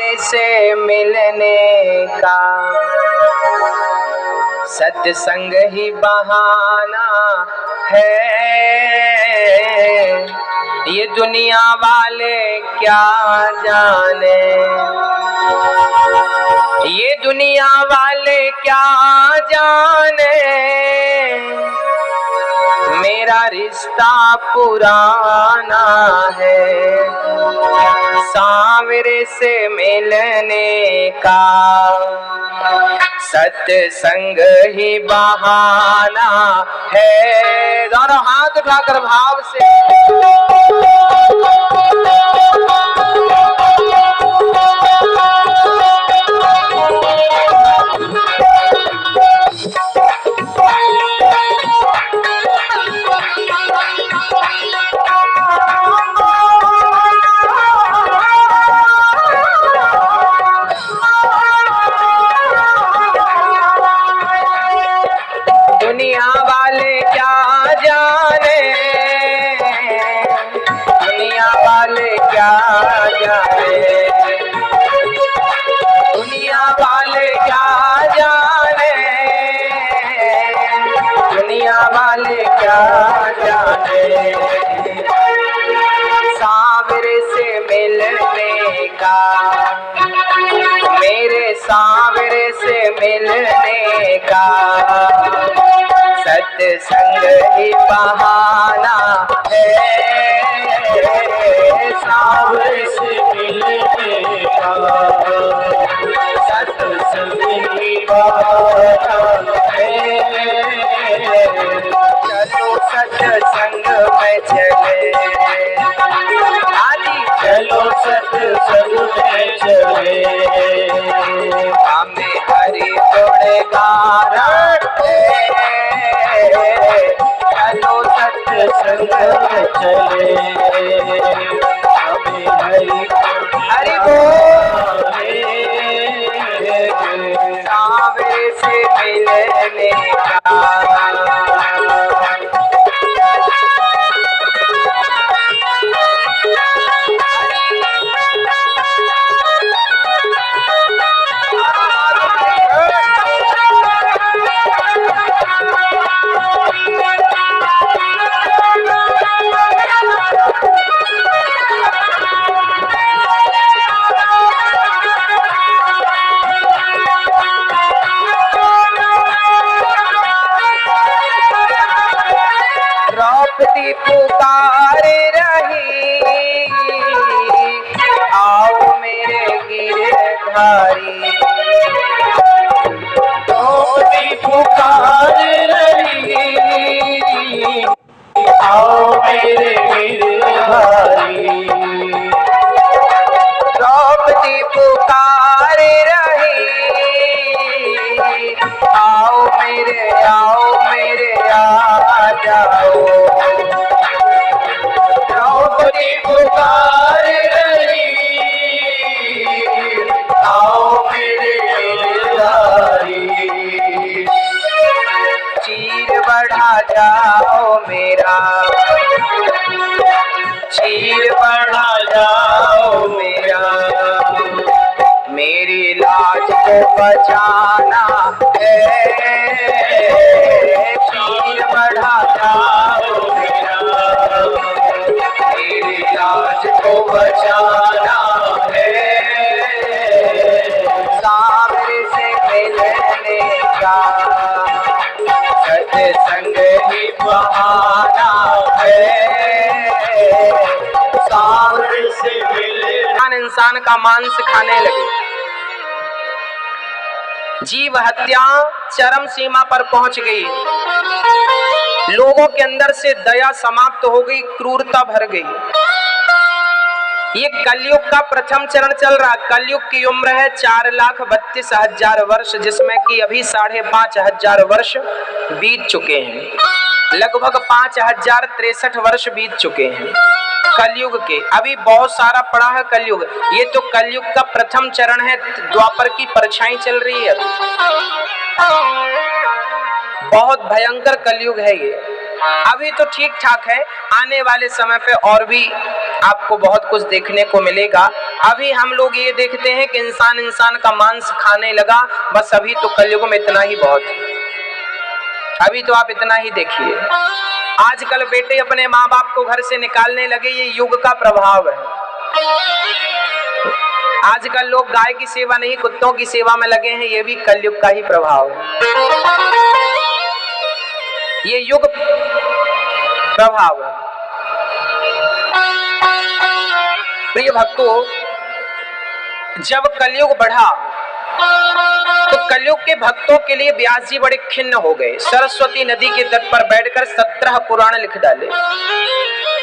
सांवरे से मिलने का सत्संग ही बहाना है। ये दुनिया वाले क्या जाने, ये दुनिया वाले क्या जाने, मेरा रिश्ता पुराना है। सांवरे से मिलने का सत्संग ही बहाना है। दोनों हाथ उठाकर भाव से दुनिया वाले क्या जाने, दुनिया वाले क्या जाने, दुनिया वाले क्या जाने, दुनिया वाले क्या जाने, सांवरे से मिलने का, मेरे सांवरे से मिलने का सत्संग ही बहाना है। सांवरे से मिलने का सत्संग ही बहाना है। चलो सत्संग में चले, आजी चलो सत्संग में चले, हमें हरि गुणगान चलो सत्संग में चले, हमें हरि बोल सांवरे से मिलने का। द्रौपदी पुकार रही, आओ मेरे गिरधारी, द्रौपदी पुकार रही, आओ मेरे गिरधारी, द्रौपदी पुकार रही, आओ मेरे आ जाओ, द्रौपदी पुकार रही, आओ मेरे गिरधारी, चीर बढ़ा जाओ मेरा, चीर बढ़ा जाओ मेरा, मेरी लाज को बचाना है। चीर बढ़ा जाओ मेरा, मेरी लाज को बचाना है। सांवरे से मिलने का सत्संग ही बहाना है। सांवरे से मिलने इंसान का मांस खाने लगे, जीव हत्या चरम सीमा पर पहुंच गई, लोगों के अंदर से दया समाप्त हो गई, क्रूरता भर गई। ये कलयुग का प्रथम चरण चल रहा। कलयुग की उम्र है 4,32,000 वर्ष, जिसमें कि अभी 5,500 वर्ष बीत चुके हैं, लगभग 5,063 वर्ष बीत चुके हैं कलयुग के। अभी बहुत सारा पड़ा है कलयुग। ये तो कलयुग का प्रथम चरण है, द्वापर की परछाई चल रही है। बहुत भयंकर कलयुग है ये। अभी तो ठीक ठाक है, आने वाले समय पे और भी आपको बहुत कुछ देखने को मिलेगा। अभी हम लोग ये देखते हैं कि इंसान इंसान का मांस खाने लगा, बस अभी तो कलयुग में इतना ही बहुत है। अभी तो आप इतना ही देखिए, आजकल बेटे अपने माँ बाप को घर से निकालने लगे, ये युग का प्रभाव है। आजकल लोग गाय की सेवा नहीं कुत्तों की सेवा में लगे हैं, ये भी कलयुग का ही प्रभाव है, ये युग प्रभाव है। प्रिय भक्तों, जब कलयुग बढ़ा तो कलयुग के भक्तों के लिए व्यास जी बड़े खिन्न हो गए। सरस्वती नदी के तट पर बैठकर 17 पुराण लिख डाले,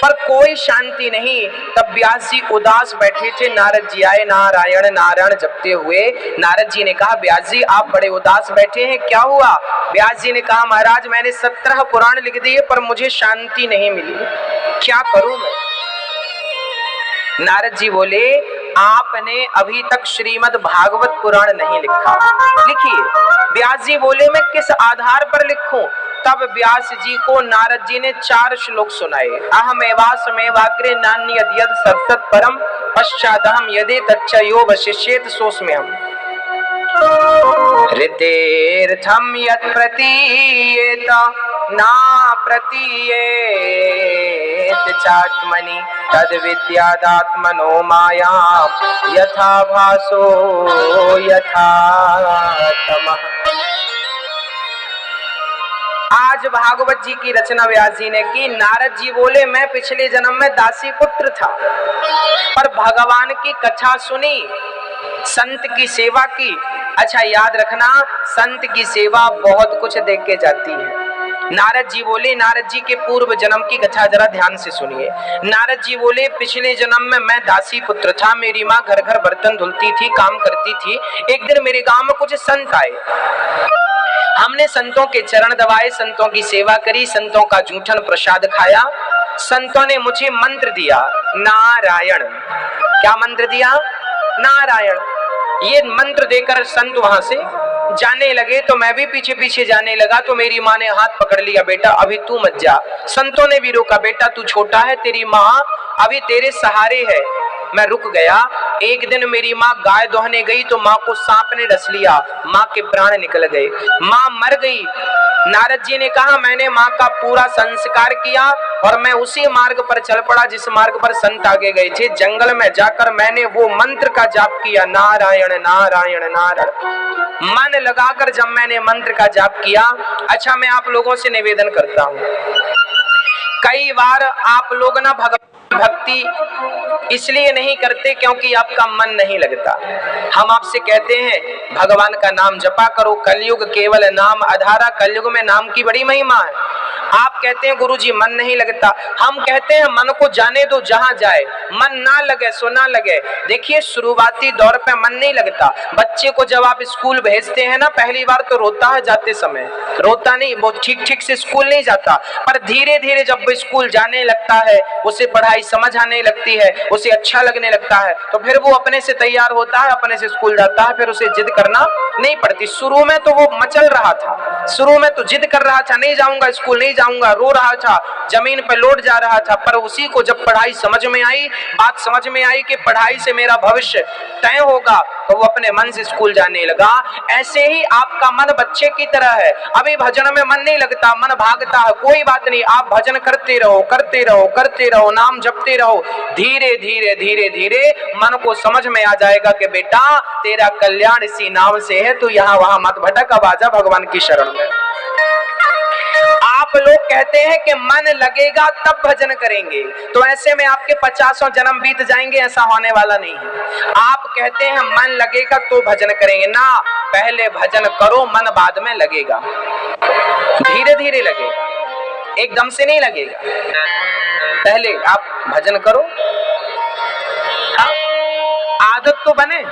पर कोई शांति नहीं। तब व्यास जी उदास बैठे थे। नारद जी आए, नारायण नारायण जपते हुए। नारद जी ने कहा, व्यास जी आप बड़े उदास बैठे हैं, क्या हुआ? व्यास जी ने कहा, महाराज मैंने 17 पुराण लिख दिए पर मुझे शांति नहीं मिली, क्या करूं मैं? नारद जी बोले, आपने अभी तक श्रीमद् भागवत पुराण नहीं लिखा, लिखिए। व्यास जी बोले, मैं किस आधार पर लिखूं? तब व्यास जी को नारद जी ने 4 श्लोक सुनाए। अहमेवासमेवाग्रे नान्यद्यद सत्सत् परम पश्चादहम यदि तच्चयो वशिष्येत सोऽस्म्यहम्। ऋतेर्थम यत् प्रतीयेत ना प्रतीयेत चात्मनि तद विद्यादात्मनो माया यथा भासो यथा तमः। आज भागवत जी की रचना व्यास जी ने की। नारद जी बोले, मैं पिछले जन्म में दासी पुत्र था, पर भगवान की कथा सुनी, संत की सेवा की। अच्छा याद रखना, संत की सेवा बहुत कुछ देख के जाती है। नारद जी बोले, नारद जी के पूर्व जन्म की कथा जरा ध्यान से सुनिए। नारद जी बोले, पिछले जन्म में मैं दासी पुत्र था, मेरी माँ घर घर बर्तन धुलती थी, काम करती थी। एक दिन मेरे गांव में कुछ संत आए, हमने संतों के चरण दबाए, संतों की सेवा करी, संतों का जूठन प्रसाद खाया। संतों ने मुझे मंत्र दिया, नारायण। क्या मंत्र दिया? नारायण। ये मंत्र देकर संत वहां से जाने लगे, तो मैं भी पीछे पीछे जाने लगा। तो मेरी माँ ने हाथ पकड़ लिया, बेटा अभी तू मत जा। संतों ने भी रोका, बेटा तू छोटा है, तेरी माँ अभी तेरे सहारे है। मैं रुक गया। एक दिन मेरी माँ गाय दोहने गई तो माँ को सांप ने डस लिया, माँ के प्राण निकल गए, माँ मर गई। नारद जी ने कहा, मैंने माँ का पूरा संस्कार किया और मैं उसी मार्ग पर चल पड़ा जिस मार्ग पर संत आगे गए थे। जंगल में जाकर मैंने वो मंत्र का जाप किया, नारायण नारायण नारायण। मन लगाकर जब मैंने मंत्र का जाप किया। अच्छा मैं आप लोगों से निवेदन करता हूँ, कई बार आप लोग ना भक्ति इसलिए नहीं करते क्योंकि आपका मन नहीं लगता। हम आपसे कहते हैं भगवान का नाम जपा करो, कलयुग केवल नाम आधारा, कलयुग में नाम की बड़ी महिमा है। आप कहते हैं गुरुजी मन नहीं लगता, हम कहते हैं मन को जाने दो जहां जाए, मन ना लगे सो ना लगे। देखिए शुरुआती दौर पे मन नहीं लगता। बच्चे को जब आप स्कूल भेजते हैं ना, पहली बार तो रोता है, जाते समय रोता नहीं, वो ठीक से स्कूल नहीं जाता, पर धीरे धीरे जब वो स्कूल जाने लगता है, उसे पढ़ाई समझ आने लगती है, उसे अच्छा लगने लगता है, तो फिर वो अपने से तैयार होता है, अपने से स्कूल जाता है, फिर उसे जिद करना नहीं पड़ती। शुरू में तो वो मचल रहा था, शुरू में तो जिद कर रहा था, नहीं जाऊंगा स्कूल नहीं जाऊंगा, रो रहा था, जमीन पर लौट जा रहा था, पर उसी को जब पढ़ाई समझ में आई, बात समझ में आई कि पढ़ाई से मेरा भविष्य तय होगा, तो वो अपने मन से स्कूल जाने लगा। ऐसे ही आपका मन बच्चे की तरह है, अभी भजन में मन नहीं लगता, मन भागता है, कोई बात नहीं, आप भजन करते रहो करते रहो करते रहो, नाम जपते रहो, धीरे धीरे धीरे धीरे मन को समझ में आ जाएगा कि बेटा तेरा कल्याण इसी नाम से है, तू यहाँ वहां मत भटक, अब आजा भगवान की शरण में। आप लोग कहते हैं कि मन लगेगा तब भजन करेंगे, तो ऐसे में आपके 50 जन्म बीत जाएंगे, ऐसा होने वाला नहीं है। आप कहते हैं मन लगेगा तो भजन करेंगे ना, पहले भजन करो, मन बाद में लगेगा, धीरे धीरे लगेगा, एकदम से नहीं लगेगा। पहले आप भजन करो, आदत तो बने।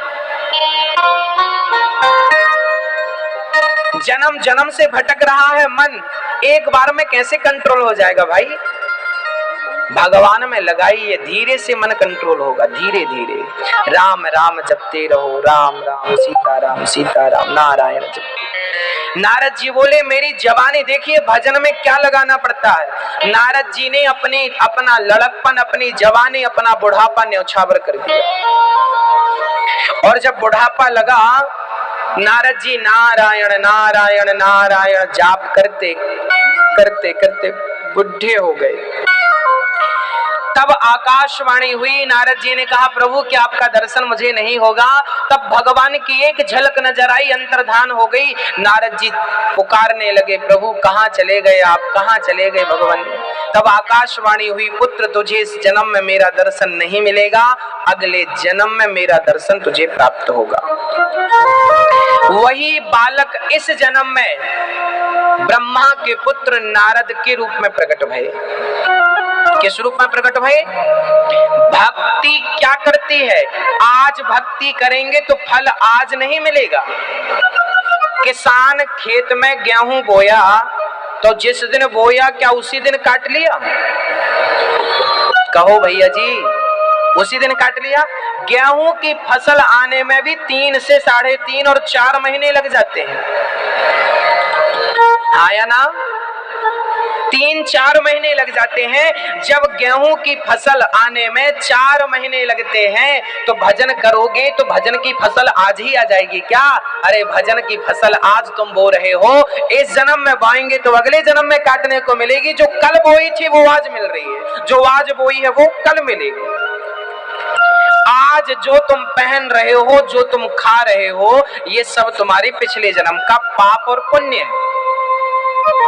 जन्म जन्म से भटक रहा है मन, एक बार में कैसे कंट्रोल हो जाएगा भाई? भगवान में लगाइए, धीरे से मन कंट्रोल होगा, धीरे धीरे। राम राम जपते रहो, राम राम सीता राम नारायण जपते। नारद जी बोले मेरी जवानी देखिए भजन में क्या लगाना पड़ता है। नारद जी ने अपना लड़कपन, अपनी जवानी, अपना बुढ़ापा न्यौछावर कर दिया। और जब बुढ़ापा लगा, नारद जी नारायण नारायण नारायण जाप करते करते करते बुढ़े हो गए। तब आकाशवाणी हुई, नारद जी ने कहा प्रभु क्या आपका दर्शन मुझे नहीं होगा? तब भगवान की एक झलक नजर आई, अंतर्धान हो गई। नारद जी पुकारने लगे प्रभु कहाँ चले गए आप, कहाँ चले गए भगवान? तब आकाशवाणी हुई पुत्र तुझे इस जन्म में मेरा दर्शन नहीं मिलेगा, अगले जन्म में मेरा दर्शन तुझे प्राप्त होगा। वही बालक इस जन्म में ब्रह्मा के पुत्र नारद के रूप में प्रकट भये। किस रूप में प्रकट भये? भक्ति क्या करती है? आज भक्ति करेंगे तो फल आज नहीं मिलेगा। किसान खेत में गेहूं बोया तो जिस दिन बोया क्या उसी दिन काट लिया? कहो भैया जी, उसी दिन काट लिया? गेहूं की फसल आने में भी 3 से 3.5 और 4 महीने लग जाते हैं, आया ना? 3-4 महीने लग जाते हैं। जब गेहूं की फसल आने में 4 महीने लगते हैं तो भजन करोगे तो भजन की फसल आज ही आ जाएगी क्या? अरे भजन की फसल आज तुम बो रहे हो, इस जन्म में बोएंगे तो अगले जन्म में काटने को मिलेगी। जो कल बोई थी वो आज मिल रही है, जो आज बोई है वो कल मिलेगी। आज जो तुम पहन रहे हो, जो तुम खा रहे हो, ये सब तुम्हारे पिछले जन्म का पाप और पुण्य है।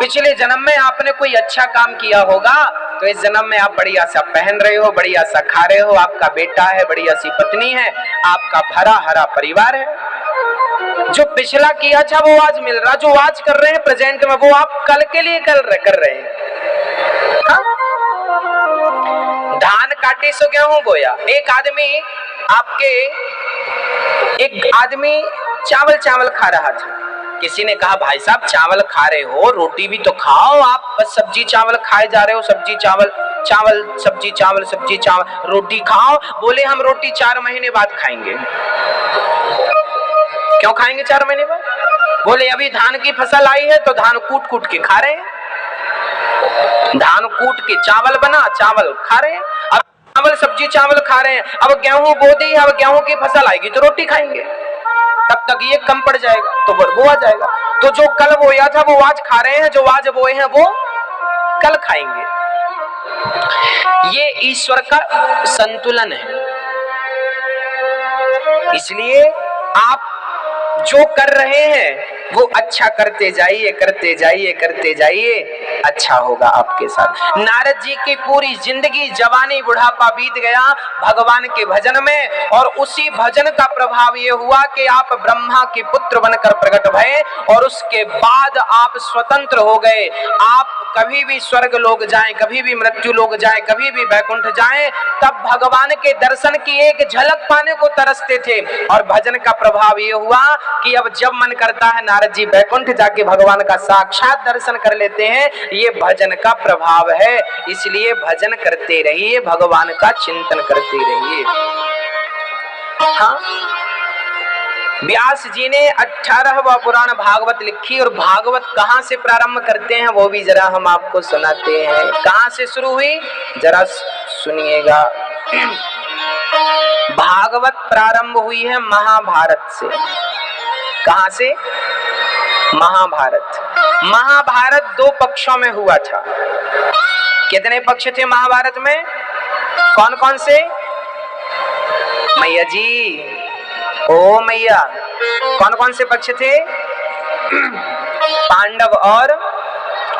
पिछले जन्म में आपने कोई अच्छा काम किया होगा तो इस जन्म में आप बढ़िया सा पहन रहे हो, बढ़िया सा खा रहे हो, आपका बेटा है, बढ़िया सी पत्नी है, आपका भरा हरा परिवार है। जो पिछला किया था वो आज मिल रहा, जो आज कर रहे हैं प्रेजेंट में वो आप कल के लिए कर रहे हैं। हाँ? धान काटे सो गेहूं बोया। एक आदमी चावल खा रहा था। किसी ने कहा भाई साहब चावल खा रहे हो, रोटी भी तो खाओ, आप बस सब्जी चावल खाए जा रहे हो, सब्जी चावल चावल सब्जी चावल सब्जी चावल, रोटी खाओ। बोले हम रोटी 4 महीने बाद खाएंगे। क्यों खाएंगे 4 महीने बाद? बोले अभी धान की फसल आई है तो धान कूट के खा रहे हैं, धान कूट के चावल बना, चावल खा रहे हैं। अब चावल सब्जी चावल खा रहे हैं, अब गेहूं बो दी, अब गेहूं की फसल आएगी तो रोटी खाएंगे, तब तक ये कम पड़ जाएगा तो वो आ जाएगा। तो जो कल बोया था वो आज खा रहे हैं, जो आज बोए हैं वो कल खाएंगे। ये ईश्वर का संतुलन है। इसलिए आप जो कर रहे हैं वो अच्छा करते जाइए, करते जाइए, करते जाइए, अच्छा होगा आपके साथ। नारद जी की पूरी जिंदगी, जवानी, बुढ़ापा बीत गया भगवान के भजन में, और उसी भजन का प्रभाव ये हुआ कि आप ब्रह्मा के पुत्र बनकर प्रकट भये और उसके बाद आप स्वतंत्र हो गए। आप कभी भी स्वर्ग लोग जाएं, कभी भी मृत्यु लोग जाएं, कभी भी वैकुंठ जाएं, तब भगवान के दर्शन की एक झलक पाने को तरसते थे। और भजन का प्रभाव ये हुआ कि अब जब मन करता है नारद जी वैकुंठ जाके भगवान का साक्षात दर्शन कर लेते हैं। ये भजन का प्रभाव है। इसलिए भजन करते रहिए, भगवान का चिंतन करते रहिए। हाँ, व्यास जी ने 18वां पुराण भागवत लिखी, और भागवत कहां से प्रारंभ करते हैं वो भी जरा हम आपको सुनाते हैं। कहां से शुरू हुई जरा सुनिएगा। भागवत प्रारंभ हुई है महाभारत से। कहां से? महाभारत। महाभारत 2 पक्षों में हुआ था। कितने पक्ष थे महाभारत में? कौन कौन से? मैया जी, ओ मैया, कौन कौन से पक्ष थे? पांडव और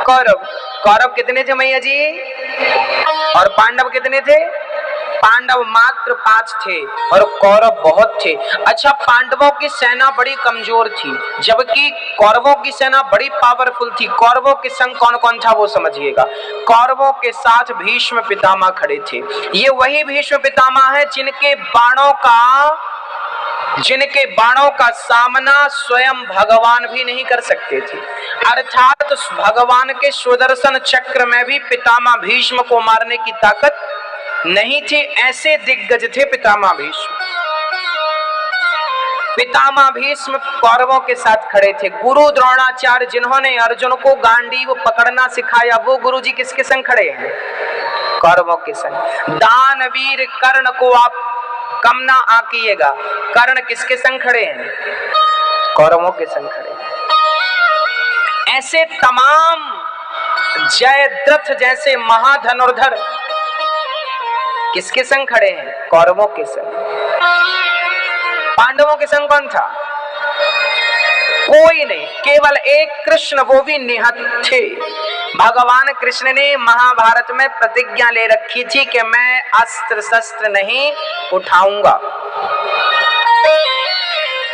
कौरव। कौरव कितने थे मैया जी? और पांडव कितने थे? पांडव मात्र 5 थे और कौरव बहुत थे। अच्छा, पांडवों की सेना बड़ी कमजोर थी जबकि कौरवों की सेना बड़ी पावरफुल थी। कौरवों के संग कौन कौन था वो समझिएगा। कौरवों के साथ भीष्म पितामह खड़े थे। ये वही भीष्म पितामह है जिनके बाणों का सामना स्वयं भगवान भी नहीं कर सकते थे। अर्थात भगवान के सुदर्शन चक्र में भी पितामह भीष्म को मारने की ताकत नहीं थी। ऐसे दिग्गज थे पितामह भीष्म। पितामह भीष्म कौरवों के साथ खड़े थे। गुरु द्रोणाचार्य जिन्होंने अर्जुन को गांडीव पकड़ना सिखाया, वो गुरु जी किसके संग खड़े हैं? कौरवों के संग। दानवीर कर्ण को आप कम ना आंकिएगा, कर्ण किसके संग खड़े हैं? कौरवों के संग खड़े हैं। ऐसे तमाम जयद्रथ जैसे महाधनुर्धर किसके संग खड़े हैं? कौरवों के संग। पांडवों के संग कौन था? कोई नहीं, केवल एक कृष्ण, वो भी निहत्थे। भगवान कृष्ण ने महाभारत में प्रतिज्ञा ले रखी थी कि मैं अस्त्र शस्त्र नहीं उठाऊंगा।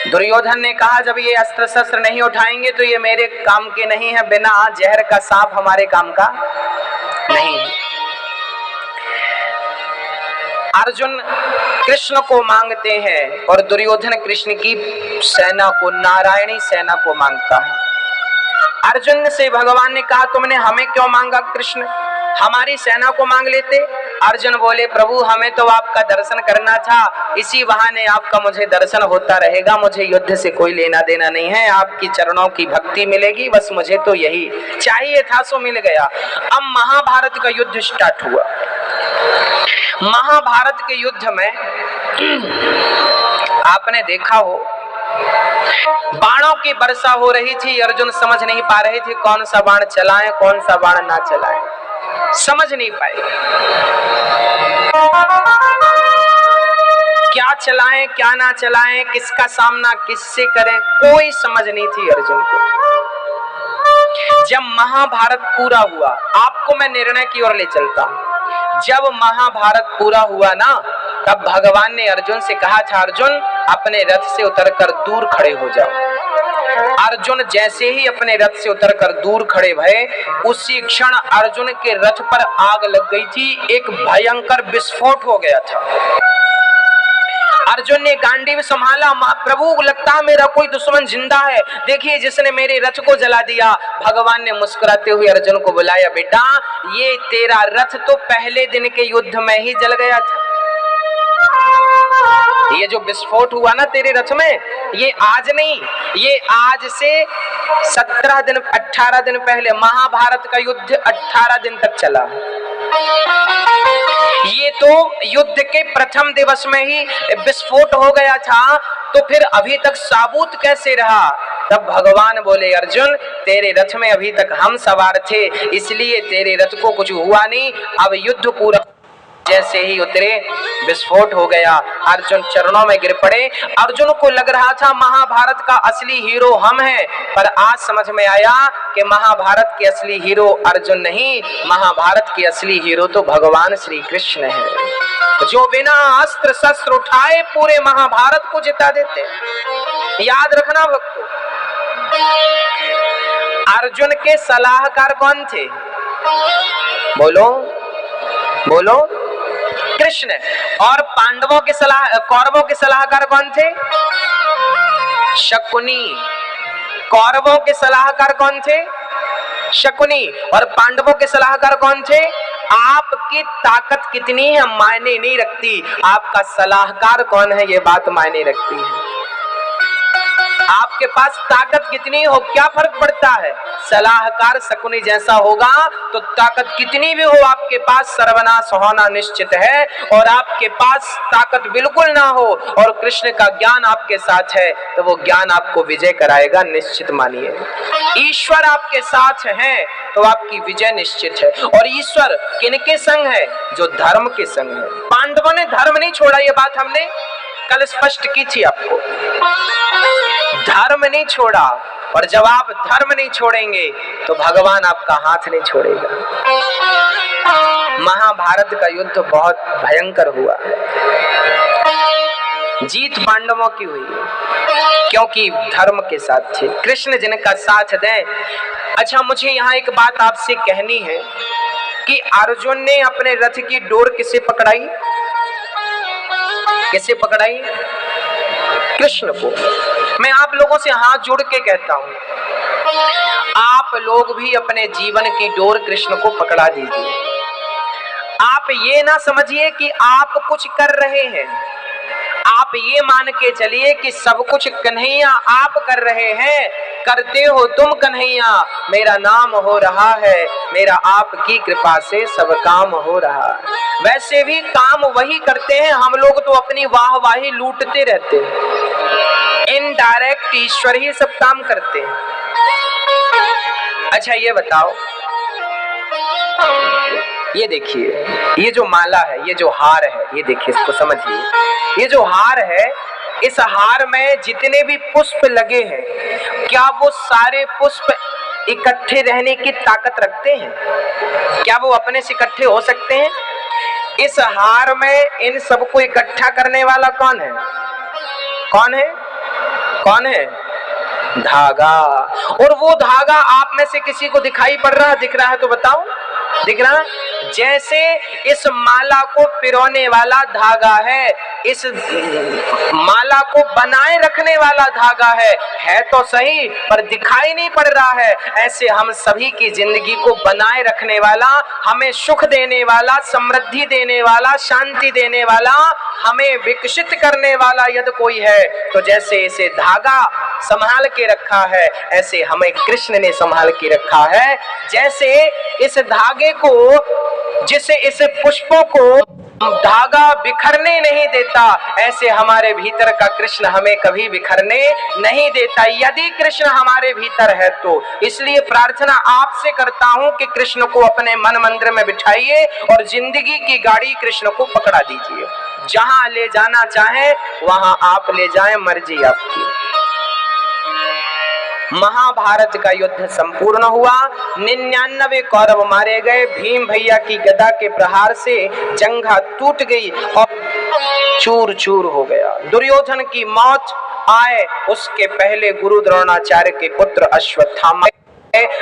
दुर्योधन ने कहा जब ये अस्त्र शस्त्र नहीं उठाएंगे तो ये मेरे काम के नहीं है, बिना जहर का सांप हमारे काम का नहीं। अर्जुन कृष्ण को मांगते हैं और दुर्योधन कृष्ण की सेना को, नारायणी सेना को मांगता है। अर्जुन से भगवान ने कहा तुमने हमें क्यों मांगा कृष्ण, हमारी सेना को मांग लेते। अर्जुन बोले प्रभु हमें तो आपका दर्शन करना था, इसी बहाने आपका मुझे दर्शन होता रहेगा, मुझे युद्ध से कोई लेना देना नहीं है, आपकी चरणों की भक्ति मिलेगी, बस मुझे तो यही चाहिए था, सो मिल गया। अब महाभारत का युद्ध स्टार्ट हुआ। महाभारत के युद्ध में आपने देखा हो बाणों की वर्षा हो रही थी। अर्जुन समझ नहीं पा रहे थे कौन सा बाण चलाएं कौन सा बाण ना चलाएं, समझ नहीं पाए क्या चलाएं क्या ना चलाएं, किसका सामना किससे करें, कोई समझ नहीं थी अर्जुन को। जब महाभारत पूरा हुआ, आपको मैं निर्णय की ओर ले चलता हूं। जब महाभारत पूरा हुआ ना, तब भगवान ने अर्जुन से कहा था अर्जुन अपने रथ से उतरकर दूर खड़े हो जाओ। अर्जुन जैसे ही अपने रथ से उतरकर दूर खड़े भये, उसी क्षण अर्जुन के रथ पर आग लग गई थी, एक भयंकर विस्फोट हो गया था। अर्जुन ने गांडीव संभाला, प्रभु लगता है मेरा कोई दुश्मन जिंदा है, देखिए जिसने मेरे रथ को जला दिया। भगवान ने मुस्कुराते हुए अर्जुन को बुलाया, बेटा ये तेरा रथ तो पहले दिन के युद्ध में ही जल गया था। ये जो विस्फोट हुआ ना तेरे रथ में, ये आज नहीं, ये आज से 17 दिन 18 दिन पहले, महाभारत का युद्ध 18 दिन तक चला। ये तो युद्ध के प्रथम दिवस में ही विस्फोट हो गया था, तो फिर अभी तक साबूत कैसे रहा? तब भगवान बोले अर्जुन तेरे रथ में अभी तक हम सवार थे, इसलिए तेरे रथ को कुछ हुआ नहीं। अब युद्ध पूरा जैसे ही उतरे विस्फोट हो गया, अर्जुन चरणों में गिर पड़े। अर्जुन को लग रहा था महाभारत का असली हीरो हम हैं, पर आज समझ में आया कि महाभारत के असली हीरो अर्जुन नहीं, महाभारत के असली हीरो तो भगवान श्री कृष्ण है, जो बिना अस्त्र शस्त्र उठाए पूरे महाभारत को जिता देते। याद रखना भक्तों, अर्जुन के सलाहकार कौन थे? बोलो बोलो, कृष्ण। और पांडवों के कौरवों के सलाहकार कौन थे? शकुनी। कौरवों के सलाहकार कौन थे? शकुनी। और पांडवों के सलाहकार कौन थे? आपकी ताकत कितनी है मायने नहीं रखती, आपका सलाहकार कौन है ये बात मायने रखती है। आपके पास ताकत कितनी हो क्या फर्क पड़ता है, सलाहकार शकुनी जैसा होगा तो ताकत कितनी भी हो आपके पास सर्वनाश होना निश्चित है। और आपके पास ताकत बिल्कुल ना हो और कृष्ण का ज्ञान आपके साथ है तो वो ज्ञान आपको विजय कराएगा, निश्चित मानिए। ईश्वर आपके साथ है तो आपकी विजय निश्चित है। और ईश्वर किनके संग है? जो धर्म के संग है। पांडवों ने धर्म नहीं छोड़ा, ये बात हमने कल स्पष्ट की थी आपको। धर्म नहीं छोड़ा, और जब आप धर्म नहीं छोड़ेंगे तो भगवान आपका हाथ नहीं छोड़ेगा। महाभारत का युद्ध बहुत भयंकर हुआ, जीत पांडवों की हुई क्योंकि धर्म के साथ थे, कृष्ण जिनका साथ दें। अच्छा मुझे यहाँ एक बात आपसे कहनी है कि अर्जुन ने अपने रथ की डोर किसे पकड़ाई? किसे पकड़ाई? कृष्ण को। मैं आप लोगों से हाथ जोड़ के कहता हूं, आप लोग भी अपने जीवन की डोर कृष्ण को पकड़ा दीजिए। आप ये ना समझिए कि आप कुछ कर रहे हैं, आप ये मान के चलिए कि सब कुछ कन्हैया आप कर रहे हैं, करते हो तुम कन्हैया, मेरा नाम हो रहा है, मेरा आपकी कृपा से सब काम हो रहा है। वैसे भी काम वही करते हैं, हम लोग तो अपनी वाहवाही लूटते रहते हैं। इनडायरेक्ट ईश्वर ही सब काम करते हैं। अच्छा ये बताओ, ये देखिए, ये जो माला है, ये जो हार है, ये देखिए, इसको समझिए। ये जो हार है, इस हार में जितने भी पुष्प लगे हैं, क्या वो सारे पुष्प इकट्ठे रहने की ताकत रखते हैं? क्या वो अपने से इकट्ठे हो सकते हैं? इस हार में इन सबको इकट्ठा करने वाला कौन है? कौन है? कौन है? धागा। और वो धागा आप में से किसी को दिखाई पड़ रहा है? दिख रहा है तो बताओ, दिख रहा है? जैसे इस माला को पिरोने वाला धागा है, इस माला को बनाए रखने वाला धागा है तो सही, पर दिखाई नहीं पड़ रहा है। ऐसे हम सभी की जिंदगी को बनाए रखने वाला, हमें सुख देने वाला, समृद्धि देने वाला, शांति देने वाला, हमें विकसित करने वाला यदि कोई है, तो जैसे इसे धागा संभाल के रखा है, ऐसे हमें कृष्ण ने संभाल के रखा है। जैसे इस धागे को, जिसे इस पुष्पों को धागा बिखरने नहीं देता, ऐसे हमारे भीतर का कृष्ण हमें कभी बिखरने नहीं देता, यदि कृष्ण हमारे भीतर है तो। इसलिए प्रार्थना आपसे करता हूं कि कृष्ण को अपने मन मंदिर में बिठाइए और जिंदगी की गाड़ी कृष्ण को पकड़ा दीजिए। जहां ले जाना चाहे वहां आप ले जाएं, मर्जी आपकी। महाभारत का युद्ध संपूर्ण हुआ, 99 कौरव मारे गए। भीम भैया की गदा के प्रहार से जंघा टूट गई और चूर चूर हो गया। दुर्योधन की मौत आए उसके पहले गुरु द्रोणाचार्य के पुत्र अश्वत्थामा,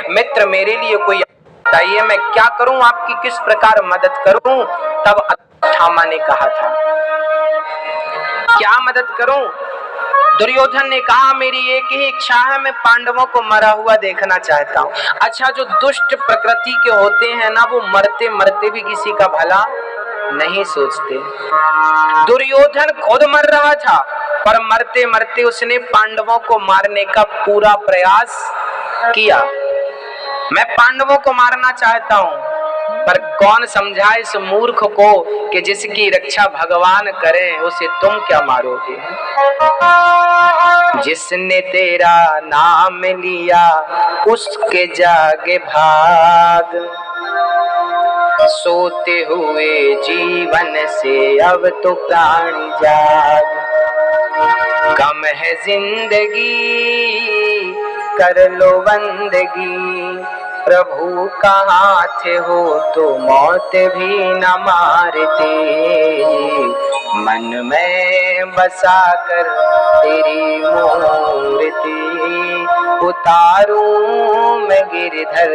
मित्र मेरे लिए कोई बताइए मैं क्या करूं, आपकी किस प्रकार मदद करूं? तब अश्वत्थामा ने कहा था, क्या मदद करूं? दुर्योधन ने कहा, मेरी एक ही इच्छा है, मैं पांडवों को मरा हुआ देखना चाहता हूँ। अच्छा, जो दुष्ट प्रकृति के होते हैं ना, वो मरते मरते भी किसी का भला नहीं सोचते। दुर्योधन खुद मर रहा था, पर मरते मरते उसने पांडवों को मारने का पूरा प्रयास किया। मैं पांडवों को मारना चाहता हूँ, पर कौन समझाए इस मूर्ख को कि जिसकी रक्षा भगवान करें उसे तुम क्या मारोगे। जिसने तेरा नाम लिया उसके जागे भाग, सोते हुए जीवन से अब तो प्राण जाग। कम है जिंदगी कर लो बंदगी, प्रभु का हाथ हो तो मौत भी न मारते। मन में बसा कर तेरी मूर्ति, उतारूं मैं गिरधर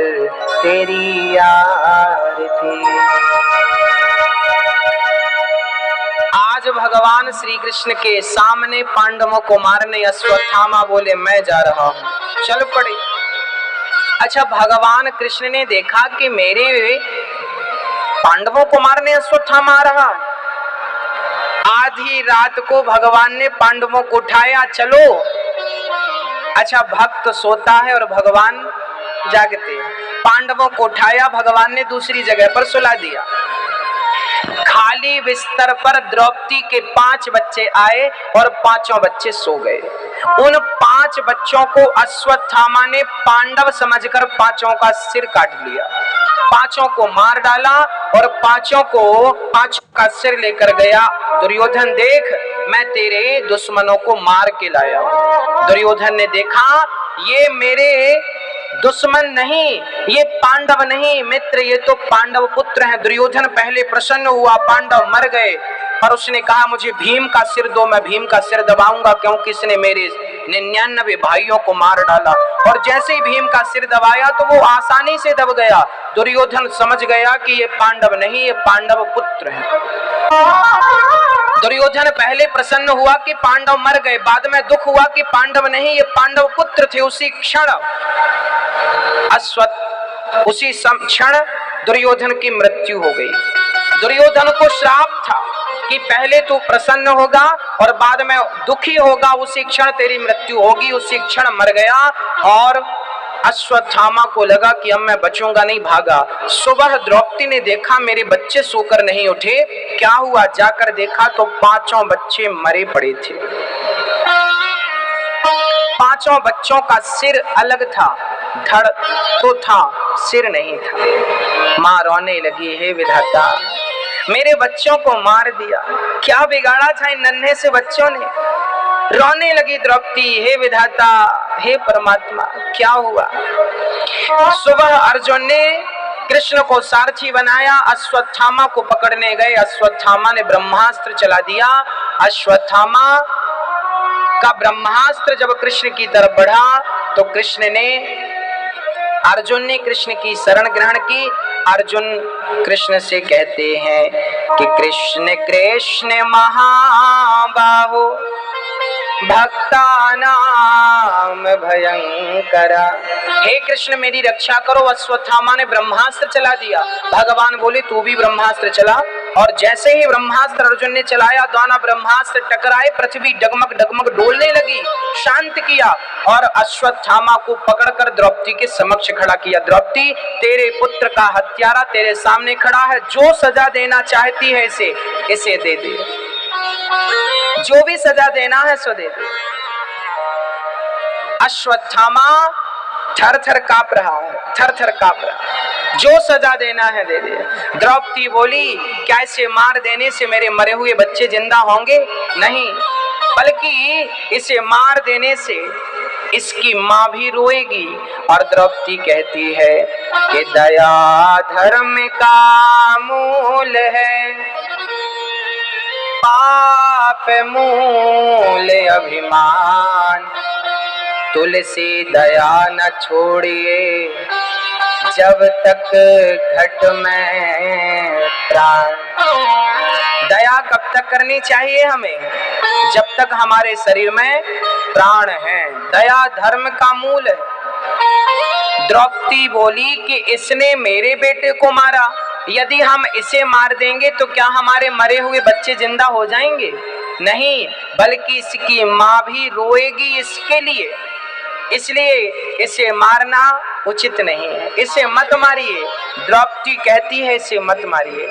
तेरी आरती। आज भगवान श्री कृष्ण के सामने पांडवों को मारने अश्वत्थामा बोले, मैं जा रहा हूं, चल पड़े। अच्छा, भगवान कृष्ण ने देखा कि मेरे पांडवों को मारने अश्वत्थामा आ रहा। आधी रात को भगवान ने पांडवों को उठाया, चलो। अच्छा, भक्त सोता है और भगवान जागते। पांडवों को उठाया, भगवान ने दूसरी जगह पर सुला दिया। खाली बिस्तर पर द्रौपदी के 5 बच्चे आए और 5 बच्चे सो गए। उन 5 बच्चों को अश्वत्थामा ने पांडव समझकर 5 का सिर काट लिया, 5 को मार डाला और 5 का सिर लेकर गया। दुर्योधन, देख मैं तेरे दुश्मनों को मार के लाया। दुर्योधन ने देखा, ये मेरे दुश्मन नहीं, ये पांडव नहीं मित्र, ये तो पांडव पुत्र हैं। दुर्योधन पहले प्रसन्न हुआ, पांडव मर गए, पर उसने कहा मुझे भीम का सिर दो, मैं भीम का सिर दबाऊंगा, क्योंकि इसने मेरे 99 भाइयों को मार डाला। और जैसे ही भीम का सिर दबाया तो वो आसानी से दब गया। दुर्योधन समझ गया कि ये पांडव नहीं, ये पांडव पुत्र है। दुर्योधन पहले प्रसन्न हुआ कि पांडव मर गए, बाद में दुख हुआ कि पांडव नहीं, ये पांडव पुत्र थे। उसी क्षण दुर्योधन की मृत्यु हो गई। दुर्योधन को श्राप था कि पहले तू प्रसन्न होगा और बाद में दुखी होगा, उसी क्षण तेरी मृत्यु होगी। उसी क्षण मर गया और अश्वत्थामा को लगा कि अब मैं बचूंगा नहीं, भागा। सुबह द्रौपदी ने देखा मेरे बच्चे सोकर नहीं उठे, क्या हुआ? जाकर देखा तो पांचों बच्चे मरे पड़े थे। पांचों बच्चों का सिर अलग था, धड़ तो था, सिर नहीं था। मां रोने लगी, हे विधाता मेरे बच्चों को मार दिया, क्या बिगाड़ा था इन नन्हे से बच्चों ने? रोने लगी द्रौपदी, हे विधाता, हे परमात्मा, क्या हुआ? सुबह अर्जुन ने कृष्ण को सारथी बनाया, अश्वत्थामा को पकड़ने गए। अश्वत्थामा ने ब्रह्मास्त्र चला दिया। अश्वत्थामा का ब्रह्मास्त्र जब कृष्ण की तरफ बढ़ा तो अर्जुन ने कृष्ण की शरण ग्रहण की। अर्जुन कृष्ण से कहते हैं कि कृष्ण कृष्ण महाबाहो भक्तानाम भयंकरा, हे कृष्ण मेरी रक्षा करो। अश्वत्थामा ने ब्रह्मास्त्र चला दिया। भगवान बोले तू भी ब्रह्मास्त्र चला, और जैसे ही ब्रह्मास्त्र अर्जुन ने चलाया, दोनों ब्रह्मास्त्र टकराए, पृथ्वी डगमग डगमग डोलने लगी। शांत किया और अश्वत्थामा को पकड़कर द्रौपदी के समक्ष खड़ा किया। द्रौपदी, तेरे पुत्र का हत्यारा तेरे सामने खड़ा है, जो सजा देना चाहती है इसे दे दे, जो भी सजा देना है सो दे दे। अश्वत्थामा थर थर कांप रहा है, थर थर कांप रहा है, जो सजा देना है दे दे। द्रौपदी बोली, क्या इसे मार देने से मेरे मरे हुए बच्चे जिंदा होंगे? नहीं, बल्कि इसे मार देने से इसकी मां भी रोएगी। और द्रौपदी कहती है कि दया धर्म का मूल है, पाप मूल अभिमान, तुलसी दया न छोड़िए जब तक घट में प्राण। दया कब तक करनी चाहिए हमें? जब तक हमारे शरीर में प्राण है। दया धर्म का मूल है। द्रौपदी बोली कि इसने मेरे बेटे को मारा, यदि हम इसे मार देंगे तो क्या हमारे मरे हुए बच्चे जिंदा हो जाएंगे? नहीं, बल्कि इसकी मां भी रोएगी इसके लिए, इसलिए इसे मारना उचित नहीं है, इसे मत मारिए। द्रौपदी कहती है इसे मत मारिए।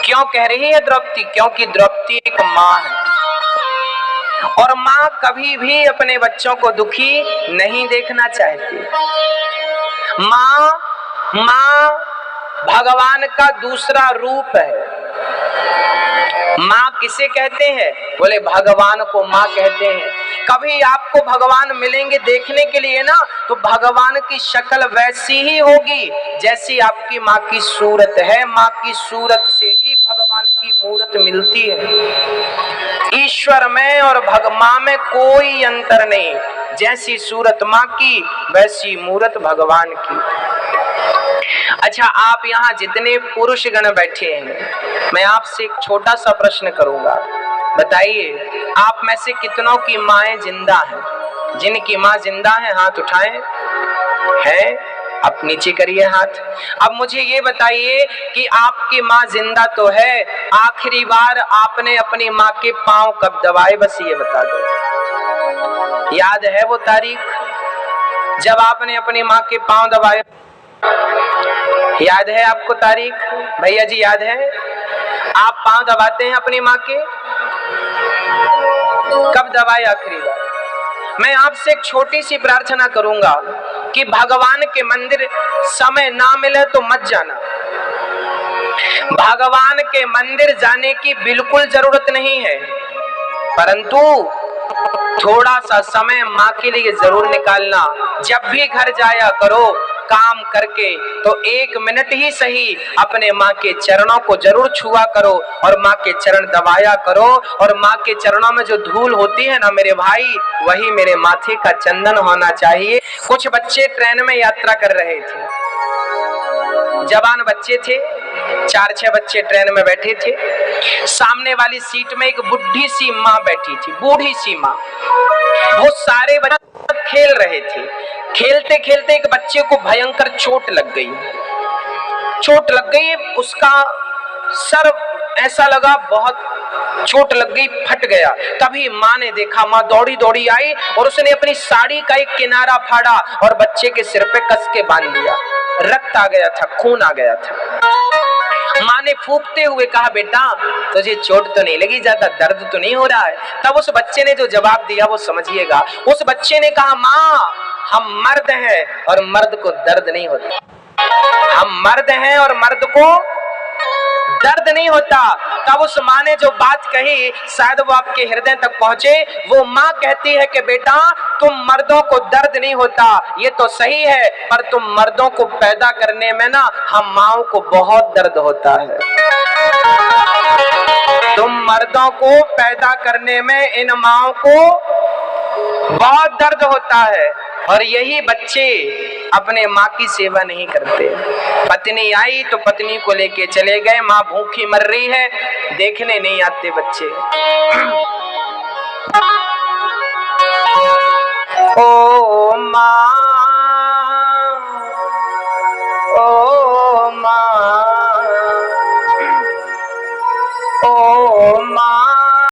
क्यों कह रही है द्रौपदी? क्योंकि द्रौपदी एक मां है, और मां कभी भी अपने बच्चों को दुखी नहीं देखना चाहती। मां भगवान का दूसरा रूप है। माँ किसे कहते हैं? बोले भगवान को माँ कहते हैं। कभी आपको भगवान मिलेंगे देखने के लिए ना, तो भगवान की शक्ल वैसी ही होगी जैसी आपकी माँ की सूरत है। माँ की सूरत से ही भगवान की मूरत मिलती है। ईश्वर में और माँ में कोई अंतर नहीं। जैसी सूरत माँ की वैसी मूरत भगवान की। अच्छा, आप यहाँ जितने पुरुष गण बैठे हैं, मैं आपसे एक छोटा सा प्रश्न करूंगा। बताइए, आप में से कितनों की माएं जिंदा हैं? जिनकी माँ जिंदा है हाथ उठाएं। है? आप नीचे करिए हाथ। अब मुझे ये बताइए कि आपकी माँ जिंदा तो है, आखिरी बार आपने अपनी माँ के पांव कब दबाए? बस ये बता दो। याद है वो तारीख जब आपने अपनी माँ के पांव दबाए? याद है आपको तारीख? भैया जी याद है? आप पांव दबाते हैं अपनी माँ के? कब दबाए आखिरी बार? मैं आपसे एक छोटी सी प्रार्थना करूंगा कि भगवान के मंदिर समय ना मिले तो मत जाना। भगवान के मंदिर जाने की बिल्कुल जरूरत नहीं है, परंतु थोड़ा सा समय माँ के लिए जरूर निकालना। जब भी घर जाया करो काम करके, तो 1 मिनट ही सही अपने माँ के चरणों को जरूर छुआ करो और माँ के चरण दबाया करो। और माँ के चरणों में जो धूल होती है ना मेरे भाई, वही मेरे माथे का चंदन होना चाहिए। कुछ बच्चे ट्रेन में यात्रा कर रहे थे, जवान बच्चे थे, 4-6 बच्चे ट्रेन में बैठे थे। सामने वाली सीट में एक बुढ़ी सी माँ बैठी थी, बूढ़ी सी माँ। वो सारे बच्चे खेल रहे थे। खेलते खेलते एक बच्चे को भयंकर चोट लग गई। चोट लग गई, उसका सर ऐसा लगा बहुत चोट लग गई, फट गया। तभी माँ ने देखा, माँ दौड़ी दौड़ी आई और उसने अपनी साड़ी का एक किनारा फाड़ा और बच्चे के सिर पे कस के बांध दिया। रक्त आ गया था, खून आ गया था। माँ ने फूंकते हुए कहा, बेटा तुझे चोट तो नहीं लगी, ज्यादा दर्द तो नहीं हो रहा है? तब उस बच्चे ने जो जवाब दिया वो समझिएगा। उस बच्चे ने कहा, माँ हम मर्द हैं और मर्द को दर्द नहीं होता। हम मर्द हैं और मर्द को दर्द नहीं होता। तब उस माँ ने जो बात कही शायद वो आपके हृदय तक पहुंचे। वो माँ कहती है कि बेटा तुम मर्दों को दर्द नहीं होता, ये तो सही है, पर तुम मर्दों को पैदा करने में ना हम माँओं को बहुत दर्द होता है। तुम मर्दों को पैदा करने में इन माँओं को बहुत दर्द होता है। और यही बच्चे अपने माँ की सेवा नहीं करते। पत्नी आई तो पत्नी को लेके चले गए, माँ भूखी मर रही है, देखने नहीं आते बच्चे।